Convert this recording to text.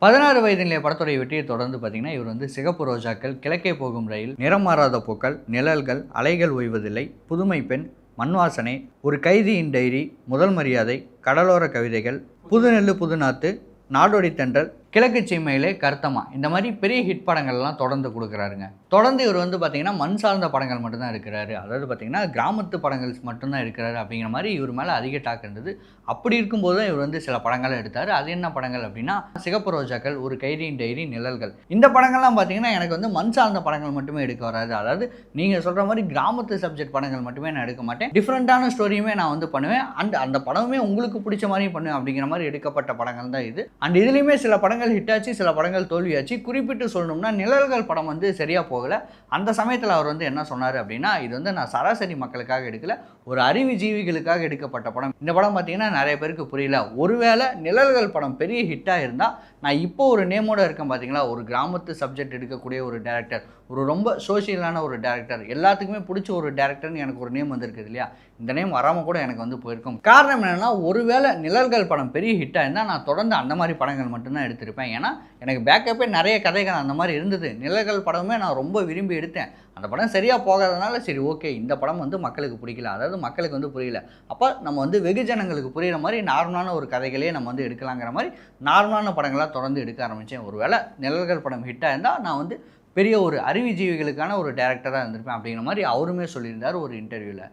16 வயதிலே படத்துடைய வெற்றியை தொடர்ந்து பார்த்தீங்கன்னா, இவர் வந்து சிகப்பு ரோஜாக்கள், கிழக்கே போகும் ரயில், நிறம் மாறாத பூக்கள், நிழல்கள், அலைகள் ஓய்வதில்லை, புதுமை பெண், மண் வாசனை, ஒரு கைதியின் டைரி, முதல் மரியாதை, கடலோர கவிதைகள், புது நெல்லு புது நாத்து, நாடோடி தென்றல், கிழக்கு சீமையிலே கருத்தமா, இந்த மாதிரி பெரிய ஹிட் படங்கள்லாம் தொடர்ந்து கொடுக்குறாருங்க. தொடர்ந்து இவர் வந்து பார்த்தீங்கன்னா மண் சார்ந்த படங்கள் மட்டும்தான் எடுக்கிறாரு. அதாவது பார்த்தீங்கன்னா கிராமத்து படங்கள் மட்டும்தான் எடுக்கிறாரு அப்படிங்கிற மாதிரி இவர் மேலே அதிக டாக் இருந்தது. அப்படி இருக்கும்போது தான் இவர் வந்து சில படங்களை எடுத்தார். அது என்ன படங்கள் அப்படின்னா, சிகப்பு ரோஜாக்கள், ஒரு கைதியின் டைரி, நிழல்கள். இந்த படங்கள்லாம் பார்த்தீங்கன்னா எனக்கு வந்து மண் சார்ந்த படங்கள் மட்டுமே எடுக்க வராது. அதாவது நீங்கள் சொல்கிற மாதிரி கிராமத்து சப்ஜெக்ட் படங்கள் மட்டுமே நான் எடுக்க மாட்டேன், டிஃப்ரெண்ட்டான ஸ்டோரியுமே நான் வந்து பண்ணுவேன். அந்த படமே உங்களுக்கு பிடிச்ச மாதிரியும் பண்ணுவேன் அப்படிங்கிற மாதிரி எடுக்கப்பட்ட படங்கள் தான் இது. அண்ட் இதுலேயுமே சில படங்கள் ஹிட் ஆச்சு, சில படங்கள் தோல்வியாச்சு. குறிப்பிட்டு சொல்லணும்னா நிழல்கள் படம் வந்து சரியாக போகல. அந்த சமயத்தில் அவர் வந்து என்ன சொன்னார் அப்படின்னா, இது வந்து நான் சராசரி மக்களுக்காக எடுக்கல, ஒரு அறிவு ஜீவிகளுக்காக எடுக்கப்பட்ட படம். இந்த படம் பார்த்தீங்கன்னா நிறைய பேருக்கு புரியல. ஒருவேளை நிழல்கள் படம் பெரிய ஹிட்டாக இருந்தால் நான் இப்போ ஒரு நேமோட இருக்கேன் பார்த்தீங்களா, ஒரு கிராமத்து சப்ஜெக்ட் எடுக்கக்கூடிய ஒரு டேரக்டர், ஒரு ரொம்ப சோஷியலான ஒரு டேரக்டர், எல்லாத்துக்குமே பிடிச்ச ஒரு டேரக்டர்னு எனக்கு ஒரு நேம் வந்திருக்குது இல்லையா. இந்த நேம் வராமல் கூட எனக்கு வந்து போயிருக்கும். காரணம் என்னென்னா, ஒருவேளை நிழல்கள் படம் பெரிய ஹிட்டாக இருந்தால் நான் தொடர்ந்து அந்த மாதிரி படங்கள் மட்டும்தான் எடுத்திருப்பேன். ஏன்னா எனக்கு பேக்கப்பே நிறைய கதைகள் அந்த மாதிரி இருந்தது. நிழல்கள் படமே நான் ரொம்ப விரும்பி எடுத்தேன். அந்த படம் சரியாக போகாதனால சரி ஓகே, இந்த படம் வந்து மக்களுக்கு பிடிக்கல, அதாவது மக்களுக்கு வந்து புரியல, அப்போ நம்ம வந்து வெகுஜனங்களுக்கு புரிகிற மாதிரி நார்மலான ஒரு கதைகளே நம்ம வந்து எடுக்கலாங்கிற மாதிரி நார்மலான படங்களாக தொடர்ந்து எடுக்க ஆரம்பித்தேன். ஒருவேளை நிழல்கள் படம் ஹிட்டாக இருந்தால் நான் வந்து பெரிய ஒரு அறிவுஜீவிகளுக்கான ஒரு டேரக்டராக இருந்திருப்பேன் அப்படிங்கிற மாதிரி அவருமே சொல்லியிருந்தார் ஒரு இன்டர்வியூவில்.